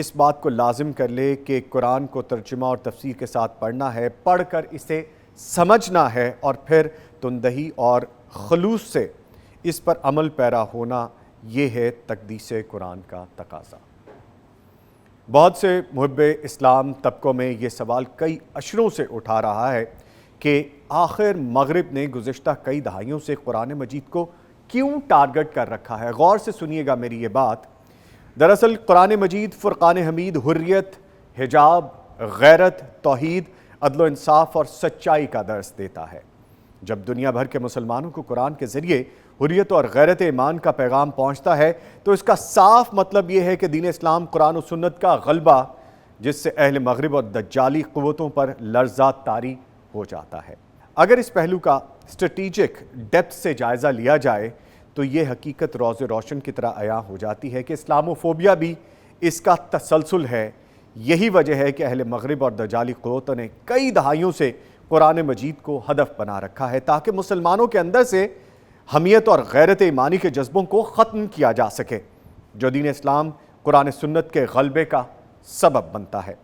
اس بات کو لازم کر لے کہ قرآن کو ترجمہ اور تفسیر کے ساتھ پڑھنا ہے، پڑھ کر اسے سمجھنا ہے اور پھر تندہی اور خلوص سے اس پر عمل پیرا ہونا، یہ ہے تقدیس قرآن کا تقاضا۔ بہت سے محب اسلام طبقوں میں یہ سوال کئی اشروں سے اٹھا رہا ہے کہ آخر مغرب نے گزشتہ کئی دہائیوں سے قرآن مجید کو کیوں ٹارگٹ کر رکھا ہے؟ غور سے سنیے گا میری یہ بات۔ دراصل قرآن مجید فرقان حمید حریت، حجاب، غیرت، توحید، عدل و انصاف اور سچائی کا درس دیتا ہے۔ جب دنیا بھر کے مسلمانوں کو قرآن کے ذریعے حریت اور غیرت ایمان کا پیغام پہنچتا ہے تو اس کا صاف مطلب یہ ہے کہ دین اسلام قرآن و سنت کا غلبہ، جس سے اہل مغرب اور دجالی قوتوں پر لرزہ طاری ہو جاتا ہے۔ اگر اس پہلو کا اسٹریٹجک ڈیپتھ سے جائزہ لیا جائے تو یہ حقیقت روز روشن کی طرح عیاں ہو جاتی ہے کہ اسلاموفوبیا بھی اس کا تسلسل ہے۔ یہی وجہ ہے کہ اہل مغرب اور دجالی قوتوں نے کئی دہائیوں سے قرآن مجید کو ہدف بنا رکھا ہے تاکہ مسلمانوں کے اندر سے حمیت اور غیرت ایمانی کے جذبوں کو ختم کیا جا سکے، جو دین اسلام قرآن سنت کے غلبے کا سبب بنتا ہے۔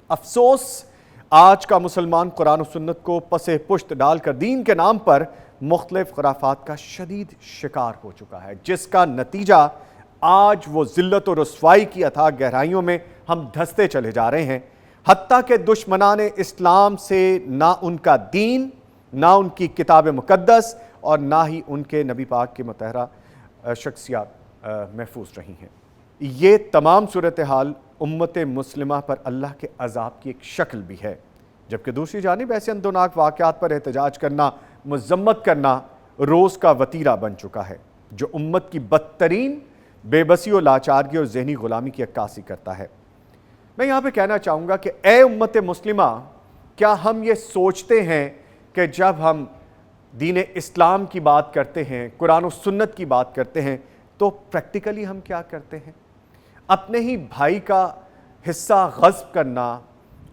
افسوس، آج کا مسلمان قرآن و سنت کو پس پشت ڈال کر دین کے نام پر مختلف خرافات کا شدید شکار ہو چکا ہے، جس کا نتیجہ آج وہ ذلت و رسوائی کی اتھاہ گہرائیوں میں ہم دھستے چلے جا رہے ہیں، حتیٰ کہ دشمنان اسلام سے نہ ان کا دین، نہ ان کی کتاب مقدس اور نہ ہی ان کے نبی پاک کی مطہرہ شخصیات محفوظ رہی ہیں۔ یہ تمام صورتحال امت مسلمہ پر اللہ کے عذاب کی ایک شکل بھی ہے، جبکہ دوسری جانب ایسے اندوناک واقعات پر احتجاج کرنا، مذمت کرنا روز کا وتیرہ بن چکا ہے، جو امت کی بدترین بے بسی و لاچارگی اور ذہنی غلامی کی عکاسی کرتا ہے۔ میں یہاں پہ کہنا چاہوں گا کہ اے امت مسلمہ، کیا ہم یہ سوچتے ہیں کہ جب ہم دین اسلام کی بات کرتے ہیں، قرآن و سنت کی بات کرتے ہیں تو پریکٹیکلی ہم کیا کرتے ہیں؟ اپنے ہی بھائی کا حصہ غصب کرنا،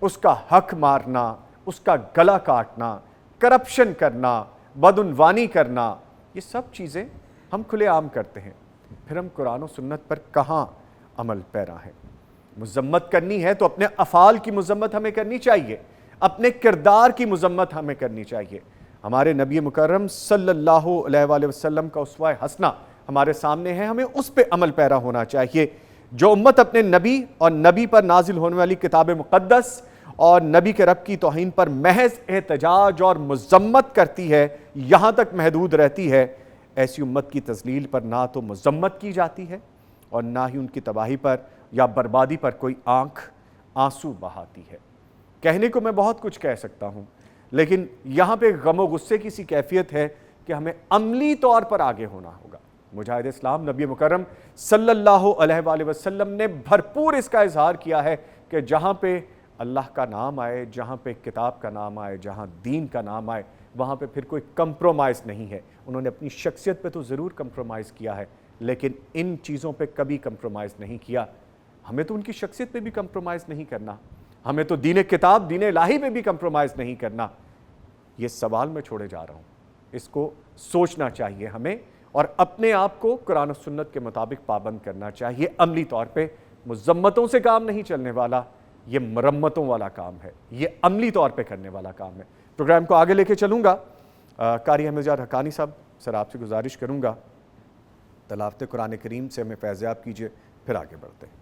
اس کا حق مارنا، اس کا گلا کاٹنا، کرپشن کرنا، بدعنوانی کرنا، یہ سب چیزیں ہم کھلے عام کرتے ہیں۔ پھر ہم قرآن و سنت پر کہاں عمل پیرا ہیں؟ مذمت کرنی ہے تو اپنے افعال کی مذمت ہمیں کرنی چاہیے، اپنے کردار کی مذمت ہمیں کرنی چاہیے۔ ہمارے نبی مکرم صلی اللہ علیہ وآلہ وسلم کا اسوہ حسنہ ہمارے سامنے ہے، ہمیں اس پہ عمل پیرا ہونا چاہیے۔ جو امت اپنے نبی اور نبی پر نازل ہونے والی کتاب مقدس اور نبی کے رب کی توہین پر محض احتجاج اور مذمت کرتی ہے، یہاں تک محدود رہتی ہے، ایسی امت کی تذلیل پر نہ تو مذمت کی جاتی ہے اور نہ ہی ان کی تباہی پر یا بربادی پر کوئی آنکھ آنسو بہاتی ہے۔ کہنے کو میں بہت کچھ کہہ سکتا ہوں، لیکن یہاں پہ غم و غصے کی سی کیفیت ہے کہ ہمیں عملی طور پر آگے ہونا ہوگا۔ مجاہد اسلام نبی مکرم صلی اللہ علیہ وآلہ وسلم نے بھرپور اس کا اظہار کیا ہے کہ جہاں پہ اللہ کا نام آئے، جہاں پہ کتاب کا نام آئے، جہاں دین کا نام آئے، وہاں پہ پھر کوئی کمپرومائز نہیں ہے۔ انہوں نے اپنی شخصیت پہ تو ضرور کمپرومائز کیا ہے، لیکن ان چیزوں پہ کبھی کمپرومائز نہیں کیا۔ ہمیں تو ان کی شخصیت پہ بھی کمپرومائز نہیں کرنا، ہمیں تو دین کتاب، دین الہی پہ بھی کمپرومائز نہیں کرنا۔ یہ سوال میں چھوڑے جا رہا ہوں، اس کو سوچنا چاہیے ہمیں اور اپنے آپ کو قرآن و سنت کے مطابق پابند کرنا چاہیے۔ عملی طور پہ مذمتوں سے کام نہیں چلنے والا، یہ مرمتوں والا کام ہے، یہ عملی طور پہ کرنے والا کام ہے۔ پروگرام کو آگے لے کے چلوں گا۔ قاری احمد جان حقانی صاحب، سر آپ سے گزارش کروں گا تلاوت قرآن کریم سے ہمیں فیضیاب کیجئے، پھر آگے بڑھتے ہیں۔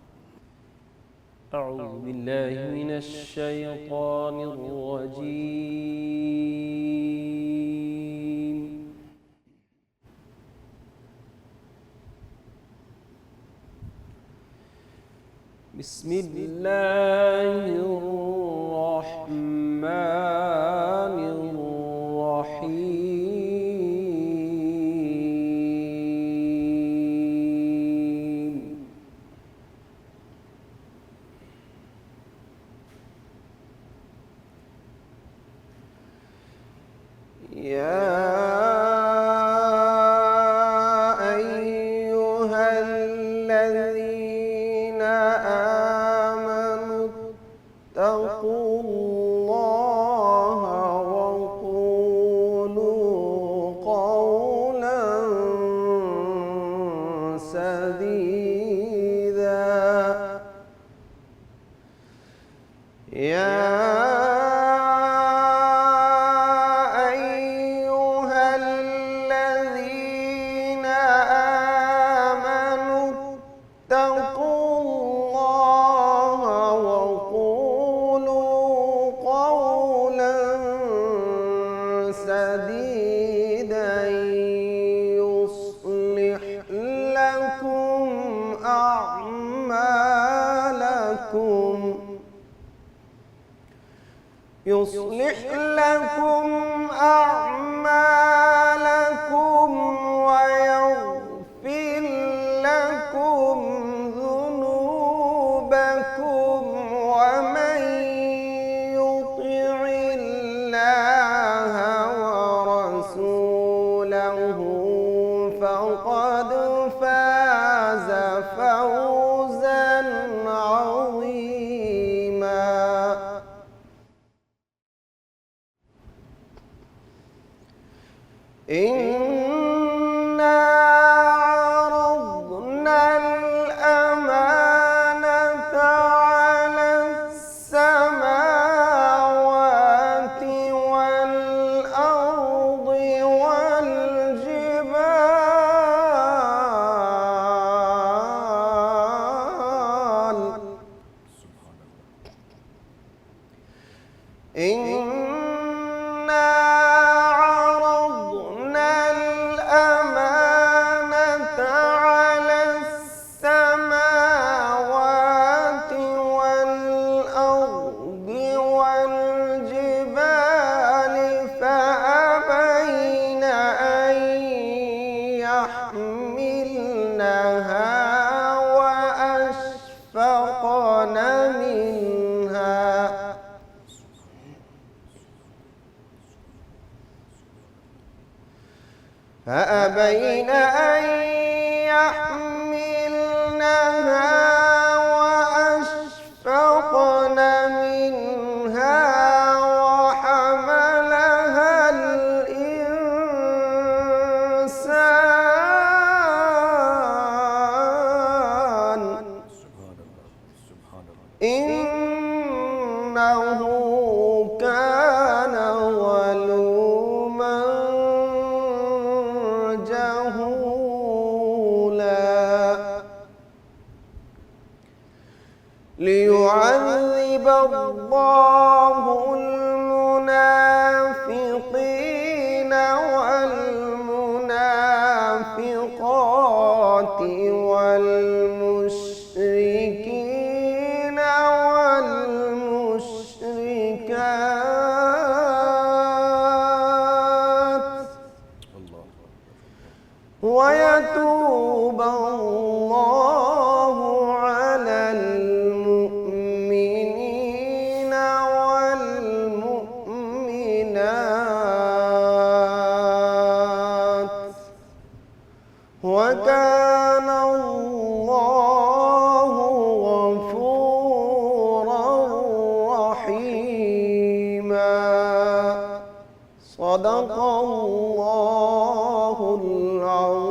اعوذ باللہ من الشیطان الرجیم۔ بسم اللہ الرحمن الرحیم۔ يصلح لكم أعمالكم ويغفر لكم ذنوبكم ومن يطع الله ورسوله فقد فاز فوزا عظيما. إنا عرضنا الأمانة على السماوات والأرض والجبال إنا عرضنا الأمانة على السماوات والأرض والجبال فأبين أن يحملنها وأشفقن منها فأبين أن يحملنها وأشفقن منها وحملها الإنسان إنه كان ظلوما جهولا. ليعذب الله المنافقين والمنافقات والمشركين والمشركات ويتوب الله على المؤمنين والمؤمنات وكان الله غفورا رحيما. صدق الله العظيم.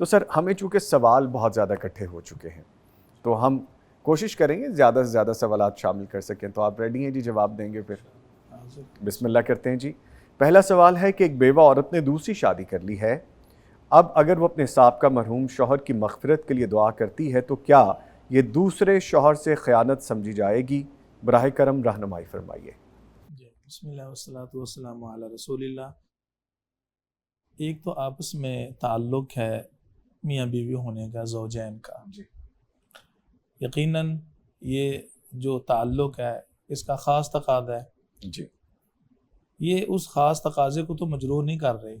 تو سر ہمیں چونکہ سوال بہت زیادہ اکٹھے ہو چکے ہیں تو ہم کوشش کریں گے زیادہ سے زیادہ سوالات شامل کر سکیں. تو آپ ریڈی ہیں جی جواب دیں گے؟ پھر بسم اللہ کرتے ہیں جی. پہلا سوال ہے کہ ایک بیوہ عورت نے دوسری شادی کر لی ہے. اب اگر وہ اپنے سابقہ مرحوم شوہر کی مغفرت کے لیے دعا کرتی ہے تو کیا یہ دوسرے شوہر سے خیانت سمجھی جائے گی؟ براہ کرم رہنمائی فرمائیے. جی بسم اللہ والصلاۃ والسلام علی رسول اللہ. ایک تو آپس میں تعلق ہے میاں بیوی ہونے کا، زوجین کا. یقیناً یہ جو تعلق ہے اس کا خاص تقاضا ہے. جی یہ اس خاص تقاضے کو تو مجروح نہیں کر رہی.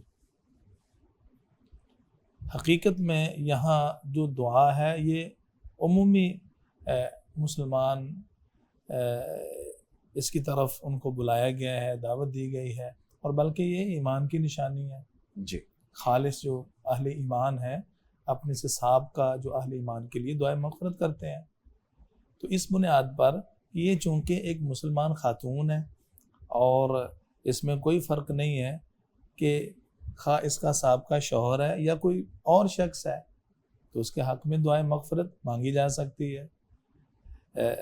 حقیقت میں یہاں جو دعا ہے یہ عمومی مسلمان اس کی طرف ان کو بلایا گیا ہے، دعوت دی گئی ہے، اور بلکہ یہ ایمان کی نشانی ہے. جی خالص جو اہل ایمان ہے اپنے سے سابقہ جو اہل ایمان کے لیے دعائیں مغفرت کرتے ہیں. تو اس بنیاد پر یہ چونکہ ایک مسلمان خاتون ہے اور اس میں کوئی فرق نہیں ہے کہ خواہ اس کا سابقہ شوہر ہے یا کوئی اور شخص ہے، تو اس کے حق میں دعائیں مغفرت مانگی جا سکتی ہے.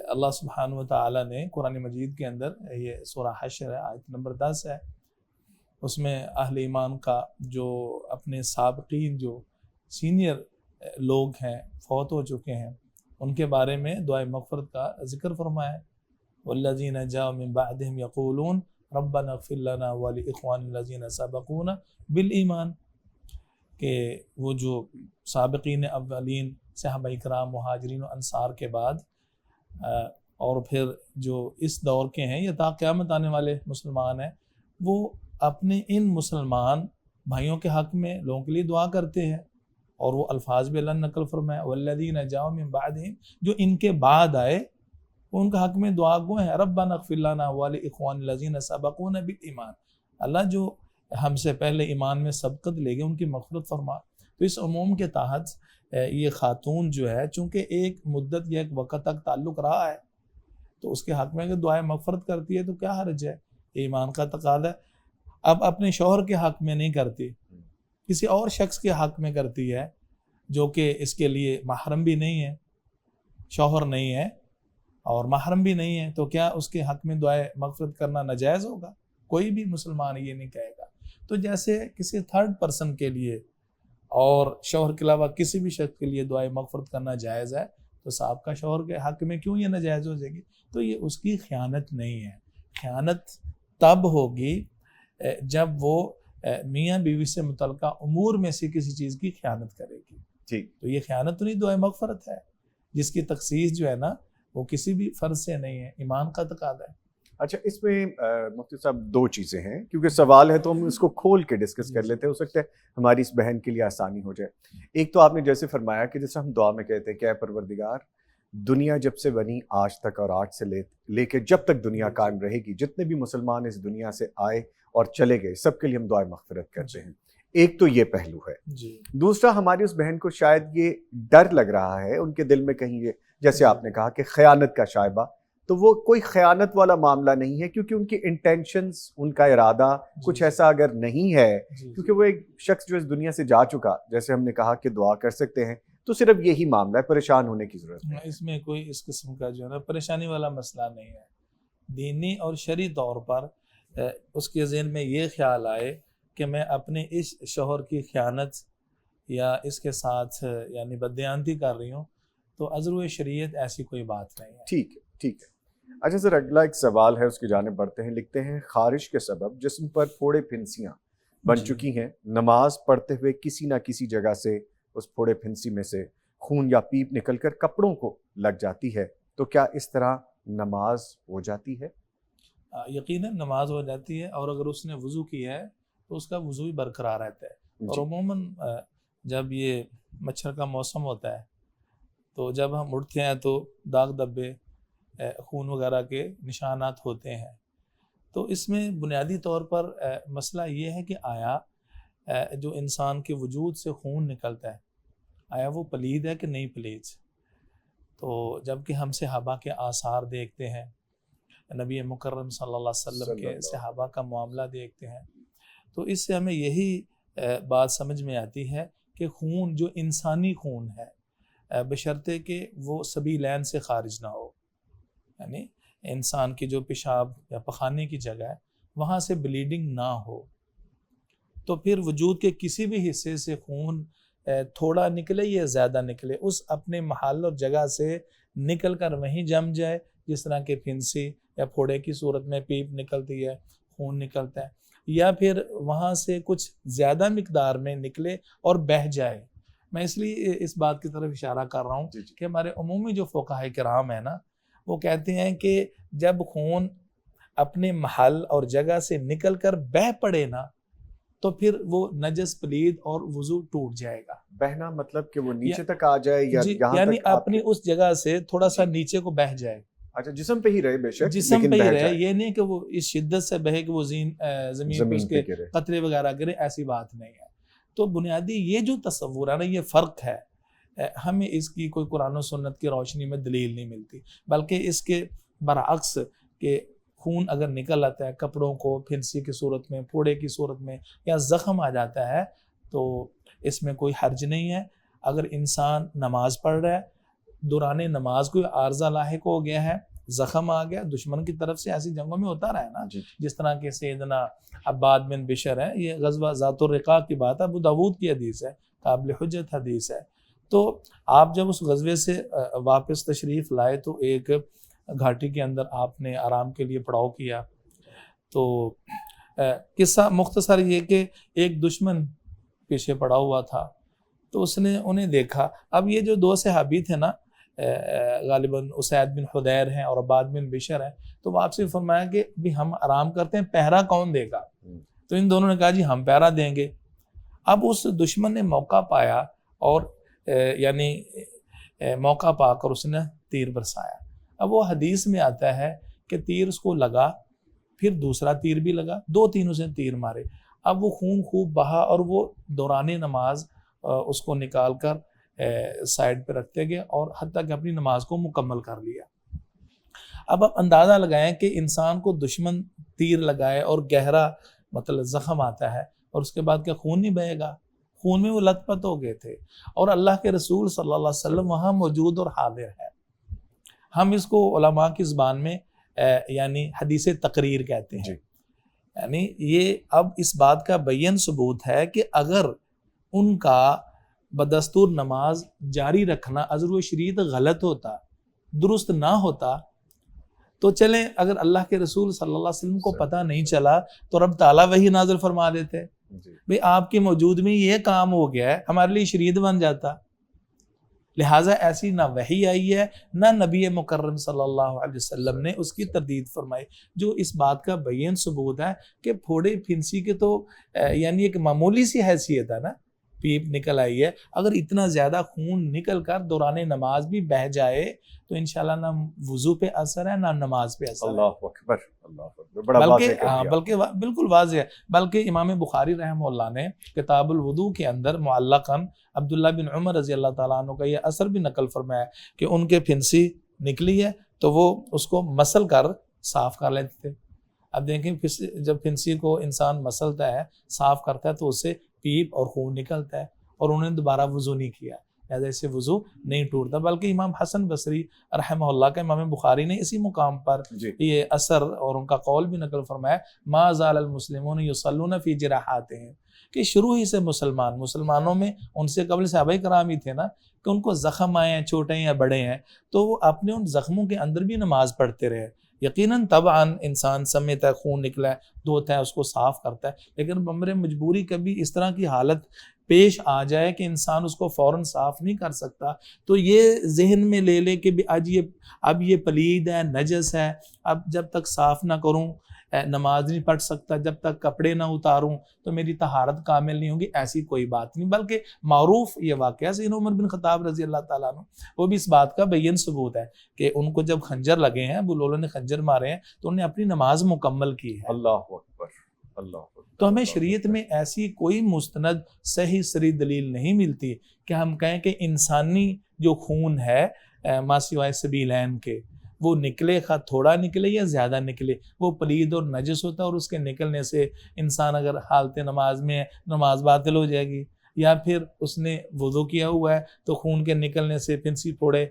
اللہ سبحانہ و تعالیٰ نے قرآن مجید کے اندر، یہ سورہ حشر ہے، آیت نمبر 10 ہے، اس میں اہل ایمان کا جو اپنے سابقین جو سینئر لوگ ہیں فوت ہو چکے ہیں ان کے بارے میں دعائیں مغفرت کا ذکر فرمایا ہے. والذین جاءوا من بعدهم یقولون ربنا اغفر لنا ولاخواننا الذین سبقونا بالایمان، کہ وہ جو سابقین اولین صحابہ اکرام مہاجرین و انصار کے بعد اور پھر جو اس دور کے ہیں یا تا قیامت آنے والے مسلمان ہیں، وہ اپنے ان مسلمان بھائیوں کے حق میں لوگوں کے لیے دعا کرتے ہیں. اور وہ الفاظ بھی اللہ نے نقل فرمایا والذین جاءوا من بعدهم، جو ان کے بعد آئے ان کا حق میں دعا گو ہیں ربنا اغفر لنا ولاخواننا الذین سبقونا بالایمان، اللہ جو ہم سے پہلے ایمان میں سبقت لے گئے ان کی مغفرت فرما. تو اس عموم کے تحت یہ خاتون جو ہے چونکہ ایک مدت یا ایک وقت تک تعلق رہا ہے تو اس کے حق میں اگر دعائیں مغفرت کرتی ہے تو کیا حرج ہے، ایمان کا تقاضا ہے. اب اپنے شوہر کے حق میں نہیں کرتی، کسی اور شخص کے حق میں کرتی ہے جو کہ اس کے لیے محرم بھی نہیں ہے، شوہر نہیں ہے اور محرم بھی نہیں ہے، تو کیا اس کے حق میں دعائیں مغفرت کرنا ناجائز ہوگا؟ کوئی بھی مسلمان یہ نہیں کہے گا. تو جیسے کسی تھرڈ پرسن کے لیے اور شوہر کے علاوہ کسی بھی شخص کے لیے دعائیں مغفرت کرنا جائز ہے، تو صاحب کا شوہر کے حق میں کیوں یہ ناجائز ہو جائے گی؟ تو یہ اس کی خیانت نہیں ہے. خیانت تب ہوگی جب وہ میاں بیوی سے متعلقہ امور میں سے کسی چیز کی خیانت کرے گی. ٹھیک. تو یہ خیانت تو نہیں، دعائیں مغفرت ہے، جس کی تخصیص جو ہے نا وہ کسی بھی فرض سے نہیں ہے، ایمان کا تقاضا ہے. اچھا، اس میں مفتی صاحب دو چیزیں ہیں، کیونکہ سوال ہے تو ہم اس کو کھول کے ڈسکس کر لیتے ہیں، ہو سکتا ہے ہماری اس بہن کے لیے آسانی ہو جائے. ایک تو آپ نے جیسے فرمایا کہ جیسے ہم دعا میں کہتے ہیں کہ اے پروردگار، دنیا جب سے بنی آج تک اور آج سے لے کے جب تک دنیا قائم رہے گی، جتنے بھی مسلمان اس دنیا سے آئے اور چلے گئے، سب کے لیے ہم دعائیں مغفرت کرتے ہیں. ایک تو یہ پہلو ہے. دوسرا، ہماری اس بہن کو شاید یہ ڈر لگ رہا ہے ان کے دل میں کہیں، یہ جیسے آپ نے کہا کہ خیانت کا شائبہ، تو وہ کوئی خیانت والا معاملہ نہیں ہے، کیونکہ ان کی انٹینشنز، ان کا ارادہ کچھ ایسا اگر نہیں ہے، کیونکہ وہ ایک شخص جو اس دنیا سے جا چکا، جیسے ہم نے کہا کہ دعا کر سکتے ہیں، تو صرف یہی معاملہ ہے، پریشان ہونے کی ضرورت نہیں. اس میں کوئی اس قسم کا جو ہے نا پریشانی والا مسئلہ نہیں ہے. دینی اور شرعی طور پر اس کے ذہن میں یہ خیال آئے کہ میں اپنے اس شوہر کی خیانت یا اس کے ساتھ یعنی بددیانتی کر رہی ہوں، تو عذر شریعت ایسی کوئی بات نہیں ہے. ٹھیک ہے، ٹھیک ہے. اچھا سر، اگلا ایک سوال ہے، اس کی جانب بڑھتے ہیں. لکھتے ہیں خارش کے سبب جسم پر پھوڑے پھنسیاں بن چکی ہیں، نماز پڑھتے ہوئے کسی نہ کسی جگہ سے اس پھوڑے پھنسی میں سے خون یا پیپ نکل کر کپڑوں کو لگ جاتی ہے، تو کیا اس طرح نماز ہو جاتی ہے؟ یقیناً نماز ہو جاتی ہے، اور اگر اس نے وضو کیا ہے تو اس کا وضو بھی برقرار رہتا ہے. اور عموماً جب یہ مچھر کا موسم ہوتا ہے تو جب ہم اٹھتے ہیں تو داغ دبے، خون وغیرہ کے نشانات ہوتے ہیں. تو اس میں بنیادی طور پر مسئلہ یہ ہے کہ آیا جو انسان کے وجود سے خون نکلتا ہے آیا وہ پلید ہے کہ نہیں پلید. تو جب کہ ہم صحابہ کے آثار دیکھتے ہیں، نبی مکرم صلی اللہ علیہ وسلم کے صحابہ کا معاملہ دیکھتے ہیں، تو اس سے ہمیں یہی بات سمجھ میں آتی ہے کہ خون جو انسانی خون ہے بشرطے کہ وہ سبیلین سے خارج نہ ہو، یعنی انسان کی جو پیشاب یا پخانے کی جگہ ہے وہاں سے بلیڈنگ نہ ہو، تو پھر وجود کے کسی بھی حصے سے خون تھوڑا نکلے یا زیادہ نکلے، اس اپنے محل اور جگہ سے نکل کر وہیں جم جائے، جس طرح کہ پھنسی یا پھوڑے کی صورت میں پیپ نکلتی ہے، خون نکلتا ہے، یا پھر وہاں سے کچھ زیادہ مقدار میں نکلے اور بہہ جائے۔ میں اس لیے اس بات کی طرف اشارہ کر رہا ہوں کہ ہمارے عمومی جو فقہاء کرام ہیں نا، وہ کہتے ہیں کہ جب خون اپنے محل اور جگہ سے نکل کر بہہ پڑے نا تو پھر وہ نجس پلید اور وضو ٹوٹ جائے گا۔ بہنا مطلب کہ وہ نیچے تک آ جائے یا یہاں یعنی تک اپنی اس جگہ سے تھوڑا سا نیچے کو بہہ جائے، اچھا جسم پہ ہی رہے بے شک، جسم پہ ہی رہے، یہ نہیں کہ وہ اس شدت سے بہے کہ وہ زمین پہ اس کے قطرے وغیرہ گرے، ایسی بات نہیں ہے۔ تو بنیادی یہ جو تصور ہے نا، یہ فرق ہے، ہمیں اس کی کوئی قرآن و سنت کی روشنی میں دلیل نہیں ملتی، بلکہ اس کے برعکس کہ خون اگر نکل آتا ہے کپڑوں کو پھنسی کی صورت میں، پھوڑے کی صورت میں، یا زخم آ جاتا ہے تو اس میں کوئی حرج نہیں ہے۔ اگر انسان نماز پڑھ رہا ہے، دوران نماز کوئی عارضہ لاحق ہو گیا ہے، زخم آ گیا، دشمن کی طرف سے ایسی جنگوں میں ہوتا رہا ہے نا، جس طرح کہ سیدنا عباد بن بشر ہے، یہ غزوہ ذات الرقاع کی بات ہے، ابو داود کی حدیث ہے، قابل حجت حدیث ہے۔ تو آپ جب اس غزوے سے واپس تشریف لائے تو ایک گھاٹی کے اندر آپ نے آرام کے لیے پڑاؤ کیا، تو قصہ مختصر یہ کہ ایک دشمن پیچھے پڑا ہوا تھا، تو اس نے انہیں دیکھا۔ اب یہ جو دو صحابی تھے نا، غالباً اسید بن حدیر ہیں اور عباد بن بشر ہیں، تو وہ آپ سے فرمایا کہ بھی ہم آرام کرتے ہیں، پہرا کون دے گا؟ تو ان دونوں نے کہا جی ہم پہرا دیں گے۔ اب اس دشمن نے موقع پایا اور یعنی موقع پا کر اس نے تیر برسایا۔ اب وہ حدیث میں آتا ہے کہ تیر اس کو لگا، پھر دوسرا تیر بھی لگا، دو تین اسے تیر مارے۔ اب وہ خون خوب بہا اور وہ دوران نماز اس کو نکال کر سائڈ پہ رکھتے گئے اور حتیٰ کہ اپنی نماز کو مکمل کر لیا۔ اب آپ اندازہ لگائیں کہ انسان کو دشمن تیر لگائے اور گہرا مطلب زخم آتا ہے اور اس کے بعد کیا خون نہیں بہے گا؟ خون میں وہ لت پت ہو گئے تھے، اور اللہ کے رسول صلی اللہ علیہ وسلم وہاں موجود اور حاضر ہے۔ ہم اس کو علماء کی زبان میں یعنی حدیث تقریر کہتے ہیں، یعنی یہ اب اس بات کا بین ثبوت ہے کہ اگر ان کا بدستور نماز جاری رکھنا عذر و شریعت غلط ہوتا، درست نہ ہوتا، تو چلیں اگر اللہ کے رسول صلی اللہ علیہ وسلم کو پتہ نہیں چلا تو رب تعالیٰ وہی نازل فرما دیتے، بھئی آپ کے موجود میں یہ کام ہو گیا ہے، ہمارے لیے شریعت بن جاتا۔ لہٰذا ایسی نہ وحی آئی ہے، نہ نبی مکرم صلی اللہ علیہ وسلم نے اس کی تردید فرمائی، جو اس بات کا بین ثبوت ہے کہ پھوڑے پھنسی کے تو یعنی ایک معمولی سی حیثیت ہے نا، پیپ نکل آئی ہے، اگر اتنا زیادہ خون نکل کر دوران نماز بھی بہہ جائے تو انشاءاللہ نہ وضو پہ اثر ہے نہ نماز پہ اثر ہے۔ اللہ اکبر، اللہ اکبر، بڑا واضح کر دیا۔ بلکہ بالکل واضح ہے، بلکہ امام بخاری رحمہ اللہ نے کتاب الوضو کے اندر معلقاً عبداللہ بن عمر رضی اللہ تعالیٰ عنہ کا یہ اثر بھی نقل فرمایا کہ ان کے پھنسی نکلی ہے تو وہ اس کو مسل کر صاف کر لیتے تھے۔ اب دیکھیں جب پھنسی کو انسان مسلتا ہے، صاف کرتا ہے، تو اس سے پیپ اور خون نکلتا ہے، اور انہوں نے دوبارہ وضو نہیں کیا، لہذا اس سے وضو نہیں ٹوٹتا۔ بلکہ امام حسن بصری رحمہ اللہ کا امام بخاری نے اسی مقام پر یہ اثر اور ان کا قول بھی نقل فرمایا، ما زال المسلمون یصلون فی جراحاتہم، کہ شروع ہی سے مسلمانوں میں ان سے قبل صحابہ کرام ہی تھے نا، کہ ان کو زخم آئے ہیں، چھوٹے ہیں یا بڑے ہیں، تو وہ اپنے ان زخموں کے اندر بھی نماز پڑھتے رہے۔ یقیناً طبعاً انسان سمیتا ہے، خون نکلا ہے، دھوتا ہے، اس کو صاف کرتا ہے، لیکن بمر مجبوری کبھی اس طرح کی حالت پیش آ جائے کہ انسان اس کو فوراً صاف نہیں کر سکتا، تو یہ ذہن میں لے لے کہ اب یہ پلید ہے، نجس ہے، اب جب تک صاف نہ کروں نماز نہیں پڑھ سکتا، جب تک کپڑے نہ اتاروں تو میری طہارت کامل نہیں ہوگی، ایسی کوئی بات نہیں۔ بلکہ معروف یہ واقعہ سیدنا عمر بن خطاب رضی اللہ تعالیٰ عنہ، وہ بھی اس بات کا بین ثبوت ہے کہ ان کو جب خنجر لگے ہیں، ابو لولو نے خنجر مارے ہیں، تو انہوں نے اپنی نماز مکمل کی ہے۔ اللہ اکبر، اللہ اکبر۔ تو ہمیں شریعت میں ایسی کوئی مستند صحیح صریح دلیل نہیں ملتی کہ ہم کہیں کہ انسانی جو خون ہے ما سوائے سبیلین کے، وہ نکلے، خواہ تھوڑا نکلے یا زیادہ نکلے، وہ پلید اور نجس ہوتا ہے، اور اس کے نکلنے سے انسان اگر حالت نماز میں ہے، نماز باطل ہو جائے گی۔ یا پھر اس نے وضو کیا ہوا ہے تو خون کے نکلنے سے پھنسی پھوڑے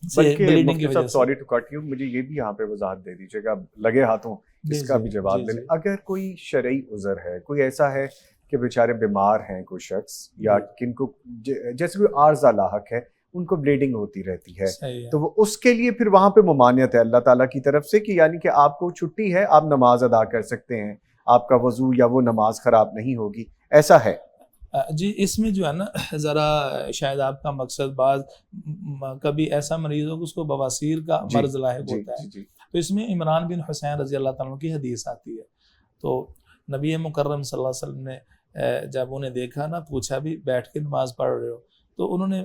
سے بلکہ بلیڈنگ کی مفتی وجہ صاحب سے. سوری ٹو کٹ یو، مجھے یہ بھی یہاں پہ وضاحت دے دیجیے گا لگے ہاتھوں اس کا بھی جواب لے لیں. اگر کوئی شرعی عذر ہے، کوئی ایسا ہے کہ بیچارے بیمار ہیں کوئی شخص، یا کن کو جیسے کوئی عارضہ لاحق ہے، ان کو بلیڈنگ ہوتی رہتی ہے، صحیح ہے. تو وہ اس کے لیے پھر وہاں پہ ممانعت ہے اللہ تعالیٰ کی طرف سے کہ یعنی کہ آپ کو چھٹی ہے، آپ نماز ادا کر سکتے ہیں، آپ کا وضو یا وہ نماز خراب نہیں ہوگی، ایسا ہے؟ جی اس میں جو ہے نا ذرا شاید آپ کا مقصد بعض کبھی ایسا مریض ہو کہ اس کو بواسیر کا مرض لاحق ہوتا ہے، تو اس میں عمران بن حسین رضی اللہ تعالیٰ عنہ کی حدیث آتی ہے. تو نبی مکرم صلی اللہ علیہ وسلم نے جب انہیں دیکھا نا، پوچھا بھی بیٹھ کے نماز پڑھ رہے ہو، تو انہوں نے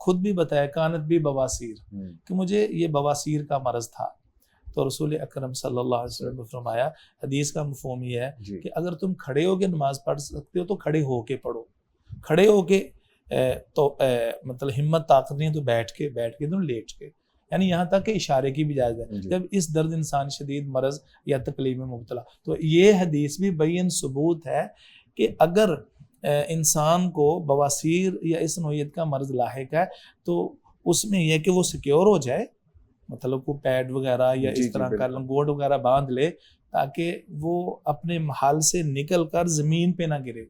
خود بھی بتایا کانت بھی بواسیر، کہ مجھے یہ بواسیر کا مرض تھا. تو رسول اکرم صلی اللہ علیہ وسلم نے فرمایا، حدیث کا مفہوم یہ ہے کہ اگر تم کھڑے ہو کے نماز پڑھ سکتے ہو تو کھڑے ہو کے پڑھو، کھڑے ہو کے تو مطلب ہمت طاقت نہیں تو بیٹھ کے تو لیٹ کے، یعنی یہاں تک کہ اشارے کی بھی اجازت ہے جب اس درد انسان شدید مرض یا تکلیف میں مبتلا. تو یہ حدیث بھی بین ثبوت ہے کہ اگر انسان کو بواسیر یا اس نوعیت کا مرض لاحق ہے تو اس میں یہ کہ وہ سیکیور ہو جائے، مطلب کو پیڈ وغیرہ یا اس طرح کا لنگوٹ وغیرہ باندھ لے تاکہ وہ اپنے محل سے نکل کر زمین پہ نہ گرے،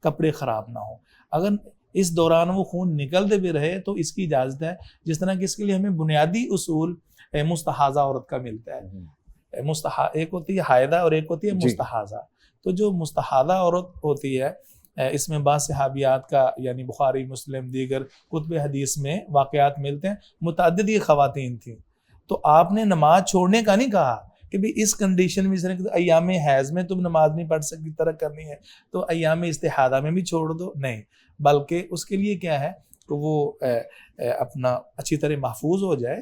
کپڑے خراب نہ ہوں. اگر اس دوران وہ خون نکلتے بھی رہے تو اس کی اجازت ہے، جس طرح کہ اس کے لیے ہمیں بنیادی اصول مستحاضہ عورت کا ملتا ہے. ایک ہوتی ہے حائضہ اور ایک ہوتی ہے مستحاضہ. تو جو مستحاضہ عورت ہوتی ہے اس میں بعض صحابیات کا یعنی بخاری مسلم دیگر کتب حدیث میں واقعات ملتے ہیں، متعدد یہ خواتین تھیں. تو آپ نے نماز چھوڑنے کا نہیں کہا کہ بھی اس کنڈیشن میں ایام حیض میں تم نماز نہیں پڑھ سکتی، ترک کرنی ہے تو ایام استحاضہ میں بھی چھوڑ دو، نہیں، بلکہ اس کے لیے کیا ہے کہ وہ اپنا اچھی طرح محفوظ ہو جائے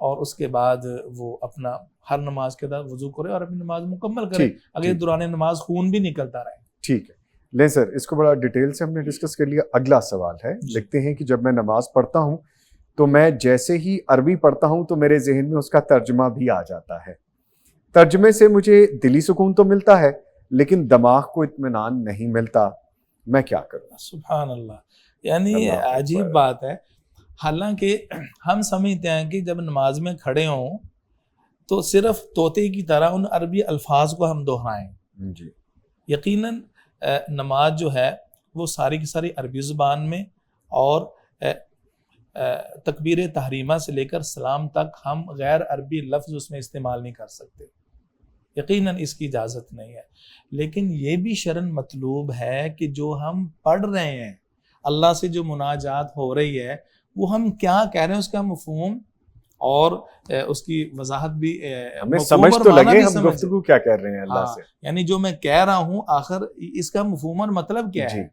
اور اس کے بعد وہ اپنا ہر نماز کے بعد وضو کرے اور اپنی نماز مکمل کرے اگر دوران نماز خون بھی نکلتا رہے. ٹھیک ہے لیں سر، اس کو بڑا ڈیٹیل سے ہم نے ڈسکس کر لیا. اگلا سوال ہے، لکھتے ہیں کہ جب میں نماز پڑھتا ہوں تو میں جیسے ہی عربی پڑھتا ہوں تو میرے ذہن میں اس کا ترجمہ بھی آ جاتا ہے. ترجمے سے مجھے دلی سکون تو ملتا ہے لیکن دماغ کو اطمینان نہیں ملتا، میں کیا کروں؟ سبحان اللہ، یعنی عجیب بات ہے. حالانکہ ہم سمجھتے ہیں کہ جب نماز میں کھڑے ہوں تو صرف طوطے کی طرح ان عربی الفاظ کو ہم دہرائیں. جی یقیناً نماز جو ہے وہ ساری کی ساری عربی زبان میں، اور تکبیر تحریمہ سے لے کر سلام تک ہم غیر عربی لفظ اس میں استعمال نہیں کر سکتے، یقیناً اس کی اجازت نہیں ہے. لیکن یہ بھی شرعاً مطلوب ہے کہ جو ہم پڑھ رہے ہیں، اللہ سے جو مناجات ہو رہی ہے، وہ ہم کیا کہہ رہے ہیں اس کا مفہوم اور اس کی وضاحت بھی ہمیں سمجھ تو لگے ہم گفتگو کیا کر رہے ہیں اللہ سے، یعنی جو میں کہہ رہا ہوں آخر اس کا مفہوم اور مطلب کیا ہے.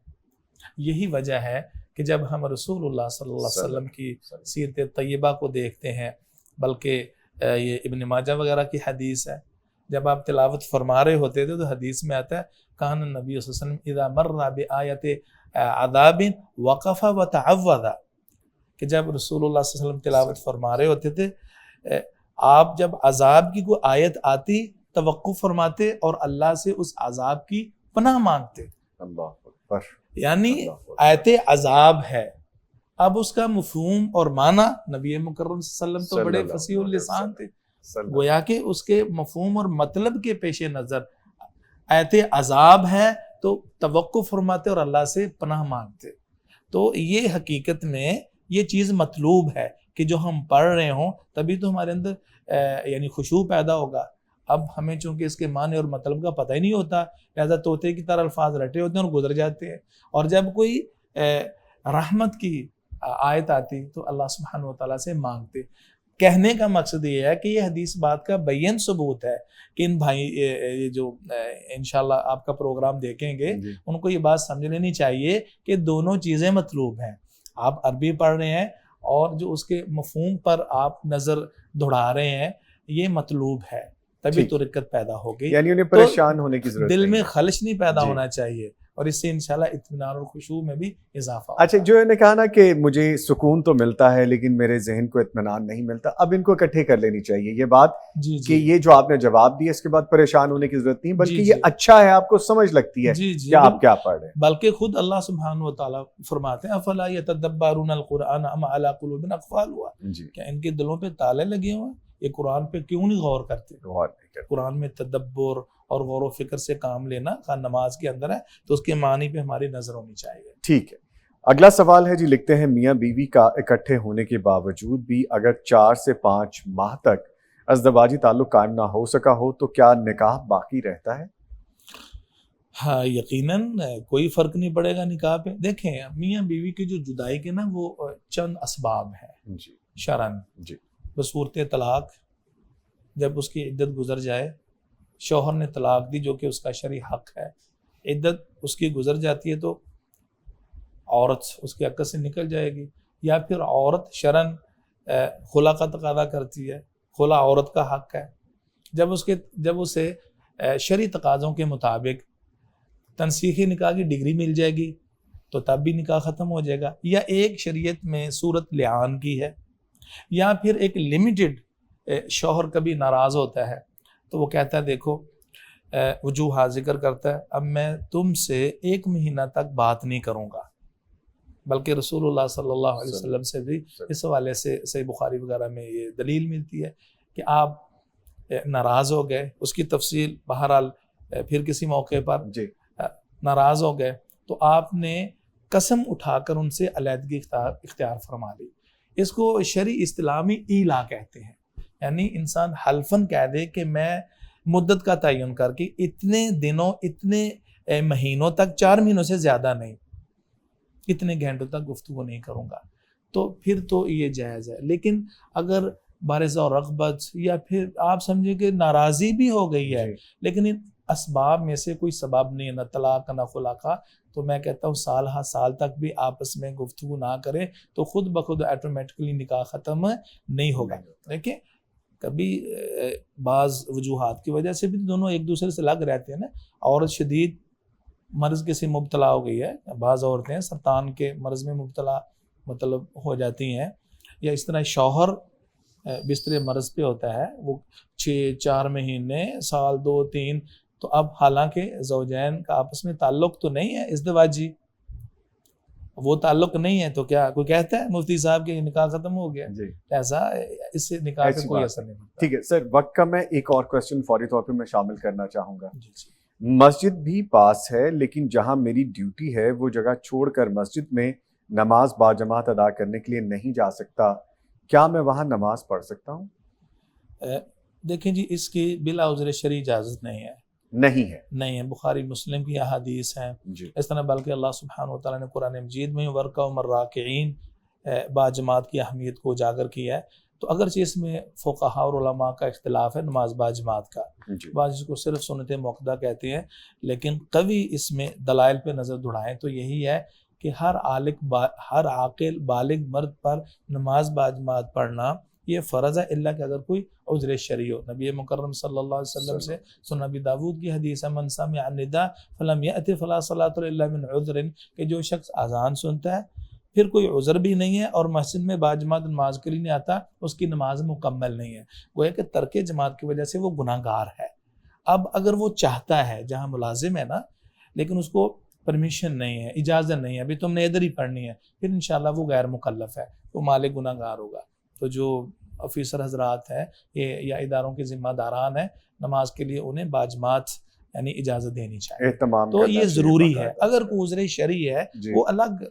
یہی وجہ ہے کہ جب ہم رسول اللہ صلی اللہ علیہ وسلم کی سیرت طیبہ کو دیکھتے ہیں، بلکہ یہ ابن ماجہ وغیرہ کی حدیث ہے، جب آپ تلاوت فرما رہے ہوتے تھے تو حدیث میں آتا ہے کان النبی صلی اللہ علیہ وسلم اذا مر بآیت عذاب وقف وتعوذ، کہ جب رسول اللہ صلی اللہ علیہ وسلم تلاوت فرما رہے ہوتے تھے آپ جب عذاب کی کوئی آیت آتی توقف فرماتے اور اللہ سے اس عذاب کی پناہ مانگتے. اللہ اکبر، یعنی آیت عذاب ہے. اب اس کا مفہوم اور معنی نبی مکرم صلی اللہ علیہ وسلم تو بڑے فصیح اللسان تھے، گویا کہ اس کے مفہوم اور مطلب کے پیش نظر آیت عذاب ہے تو توقف فرماتے اور اللہ سے پناہ مانگتے. تو یہ حقیقت میں یہ چیز مطلوب ہے کہ جو ہم پڑھ رہے ہوں تبھی تو ہمارے اندر یعنی خشوع پیدا ہوگا. اب ہمیں چونکہ اس کے معنی اور مطلب کا پتہ ہی نہیں ہوتا، لہذا طوطے کی طرح الفاظ رٹے ہوتے ہیں اور گزر جاتے ہیں. اور جب کوئی رحمت کی آیت آتی تو اللہ سبحانہ و تعالیٰ سے مانگتے. کہنے کا مقصد یہ ہے کہ یہ حدیث بات کا بین ثبوت ہے کہ ان بھائی یہ جو انشاءاللہ آپ کا پروگرام دیکھیں گے ان کو یہ بات سمجھ لینی چاہیے کہ دونوں چیزیں مطلوب ہیں. آپ عربی پڑھ رہے ہیں اور جو اس کے مفہوم پر آپ نظر دوڑا رہے ہیں یہ مطلوب ہے، تبھی تو رکت پیدا ہوگی. یعنی انہیں پریشان ہونے کی ضرورت دل میں خلش نہیں پیدا ہونا چاہیے. اور اس سے انشاءاللہ اطمینان اور خشوع میں بھی اضافہ ہوگا۔ اچھا، جو انہوں نے کہا نا کہ مجھے سکون تو ملتا ہے لیکن میرے ذہن کو اطمینان نہیں ملتا، اب ان کو اکٹھے کر لینی چاہیے یہ بات جی کہ یہ جو آپ نے جواب دیا اس کے بعد پریشان ہونے کی ضرورت نہیں، بلکہ یہ اچھا ہے، آپ کو سمجھ لگتی ہے جی کہ آپ کیا پڑھ رہے ہیں۔ بلکہ خود اللہ سبحانہ و تعالیٰ فرماتے ہیں افلا یتدبرون القرآن ام علی قلوب اقفالها، جی، کہ ان کے دلوں پہ تالے لگے ہوئے ہیں، یہ قرآن پہ کیوں نہیں غور کرتے؟ غور نہیں کرتے۔ قرآن میں تدبر اور غور و فکر سے کام لینا خواہ نماز کے اندر ہے تو اس کے معنی پہ ہماری نظر ہونی چاہیے۔ ٹھیک ہے، اگلا سوال ہے جی، لکھتے ہیں میاں بیوی کا اکٹھے ہونے کے باوجود بھی اگر 4 سے 5 ماہ تک ازدواجی تعلق قائم نہ ہو سکا ہو تو کیا نکاح باقی رہتا ہے؟ ہاں یقیناً کوئی فرق نہیں پڑے گا نکاح پہ۔ دیکھیں میاں بیوی کی جو جدائی کے نا وہ چند اسباب ہیں جی شرعاً، جی بصورت طلاق، جب اس کی عدت گزر جائے، شوہر نے طلاق دی جو کہ اس کا شرعی حق ہے، عدت اس کی گزر جاتی ہے تو عورت اس کے حق سے نکل جائے گی، یا پھر عورت شرعاً خلا کا تقاضا کرتی ہے، خلا عورت کا حق ہے، جب اسے شرعی تقاضوں کے مطابق تنسیخی نکاح کی ڈگری مل جائے گی تو تب بھی نکاح ختم ہو جائے گا۔ یا ایک شریعت میں صورت لعان کی ہے، یا پھر ایک لمیٹڈ شوہر کبھی ناراض ہوتا ہے تو وہ کہتا ہے دیکھو وجوہات ذکر کرتا ہے اب میں تم سے 1 مہینہ تک بات نہیں کروں گا، بلکہ رسول اللہ صلی اللہ علیہ وسلم سے بھی اس حوالے سے صحیح بخاری وغیرہ میں یہ دلیل ملتی ہے کہ آپ ناراض ہو گئے، اس کی تفصیل بہرحال پھر کسی موقع پر جی ناراض ہو گئے تو آپ نے قسم اٹھا کر ان سے علیحدگی اختیار فرما لی۔ اس کو شرعی اصطلاح میں ایلا کہتے ہیں، یعنی انسان حلفاً کہہ دے کہ میں مدت کا تعین کر کے اتنے دنوں اتنے مہینوں تک، 4 مہینوں سے زیادہ نہیں، اتنے گھنٹوں تک گفتگو نہیں کروں گا، تو پھر تو یہ جائز ہے۔ لیکن اگر بارز اور رغبت یا پھر آپ سمجھے کہ ناراضی بھی ہو گئی ہے لیکن ان اسباب میں سے کوئی سبب نہیں ہے، نہ طلاق نہ خلا کا، تو میں کہتا ہوں سال ہر سال تک بھی آپس میں گفتگو نہ کریں تو خود بخود آٹومیٹکلی نکاح ختم نہیں ہوگا۔ دیکھیں کبھی بعض وجوہات کی وجہ سے بھی دونوں ایک دوسرے سے لگ رہتے ہیں نا، عورت شدید مرض کے سے مبتلا ہو گئی ہے، بعض عورتیں سرطان کے مرض میں مبتلا ہو جاتی ہیں، یا اس طرح شوہر بستر مرض پہ ہوتا ہے، وہ 6-4 مہینے، سال 2-3، تو اب حالانکہ زوجین کا آپس میں تعلق تو نہیں ہے ازدواجی، وہ تعلق نہیں ہے تو کیا کوئی کہتا ہے مفتی صاحب کہ نکاح ختم ہو گیا؟ جی ایسا اس سے نکاح پہ کوئی اثر نہیں پڑتا۔ ٹھیک ہے سر، وقت کا میں ایک اور کوسچن فوری طور پہ میں شامل کرنا چاہوں گا۔ جی جی مسجد بھی پاس ہے لیکن جہاں میری ڈیوٹی ہے وہ جگہ چھوڑ کر مسجد میں نماز باجماعت ادا کرنے کے لیے نہیں جا سکتا، کیا میں وہاں نماز پڑھ سکتا ہوں؟ دیکھیں جی اس کی بلا عذر شرعی اجازت نہیں ہے، بخاری مسلم کی احادیث ہیں جی اس طرح، بلکہ اللہ سبحانہ و تعالیٰ نے قرآن مجید میں ورقہ و مراکعین باجماعت کی اہمیت کو اجاگر کیا ہے۔ تو اگرچہ اس میں فقہاء اور علماء کا اختلاف ہے نماز باجماعت کا، جی بعض اس کو صرف سنت موقدہ کہتے ہیں، لیکن قوی اس میں دلائل پہ نظر دوڑائیں تو یہی ہے کہ ہر عاقل بالغ مرد پر نماز باجماعت پڑھنا یہ فرض ہے، الا کہ اگر کوئی عذر شرعی ہو۔ نبی مکرم صلی اللہ علیہ وسلم سے سنن ابی داود کی حدیث ہے من سمع النداء فلم یأت فلا صلاۃ الا من عذر، کہ جو شخص اذان سنتا ہے پھر کوئی عذر بھی نہیں ہے اور مسجد میں باجماعت نماز کے لیے نہیں آتا، اس کی نماز مکمل نہیں ہے، گویا کہ ترک جماعت کی وجہ سے وہ گناہ گار ہے۔ اب اگر وہ چاہتا ہے، جہاں ملازم ہے نا لیکن اس کو پرمیشن نہیں ہے، اجازت نہیں ہے، ابھی تم نے ادھر ہی پڑھنی ہے، پھر انشاءاللہ وہ غیر مکلف ہے، وہ مالک گناہ گار ہوگا۔ تو جو افیسر حضرات ہیں یا اداروں کے ذمہ داران ہیں، نماز کے لیے انہیں باجماعت یعنی اجازت دینی چاہیے، اہتمام تو کرنا یہ چاہیے ضروری ہے۔ باقاعدہ۔ اگر کوئی عذر شرعی ہے جی وہ الگ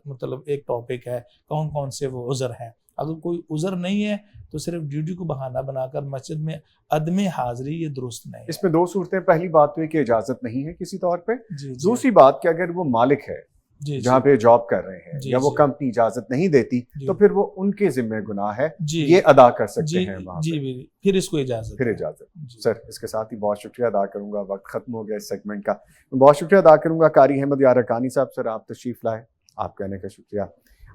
ایک ٹاپک ہے، کون کون سے وہ عذر ہیں۔ اگر کوئی عذر نہیں ہے تو صرف ڈیوٹی کو بہانہ بنا کر مسجد میں عدم حاضری یہ درست نہیں ہے۔ اس میں 2 صورتیں، پہلی بات تو یہ کہ اجازت نہیں ہے کسی طور پہ، جی دوسری بات کہ اگر وہ مالک ہے جی جہاں پہ جاب کر رہے ہیں جی یا وہ جی کمپنی اجازت نہیں دیتی جی تو پھر وہ ان کے ذمہ گناہ ہے، جی یہ ادا کر سکتے جی ہیں وہاں جی پہ، پھر اس کو اجازت پھر ہے۔ اجازت۔ جی۔ سر اس کے ساتھ ہی بہت شکریہ ادا کروں گا، وقت ختم ہو گیا اس سیگمنٹ کا، میں بہت شکریہ ادا کروں گا قاری احمد یارکانی صاحب، سر آپ تشریف لائے، آپ کہنے کا شکریہ۔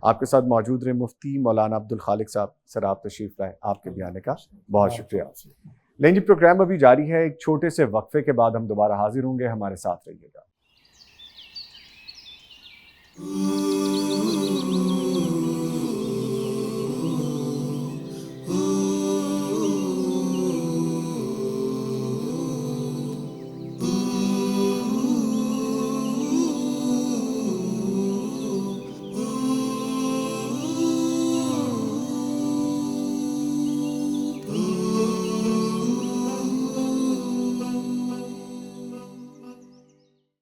آپ کے ساتھ موجود رہے مفتی مولانا عبدالخالق صاحب، سر آپ تشریف لائے، آپ کے بھی آنے کا بہت شکریہ۔ لیں جی پروگرام ابھی جاری ہے، ایک چھوٹے سے وقفے کے بعد ہم دوبارہ حاضر ہوں گے، ہمارے ساتھ رہیے گا۔ Ooh.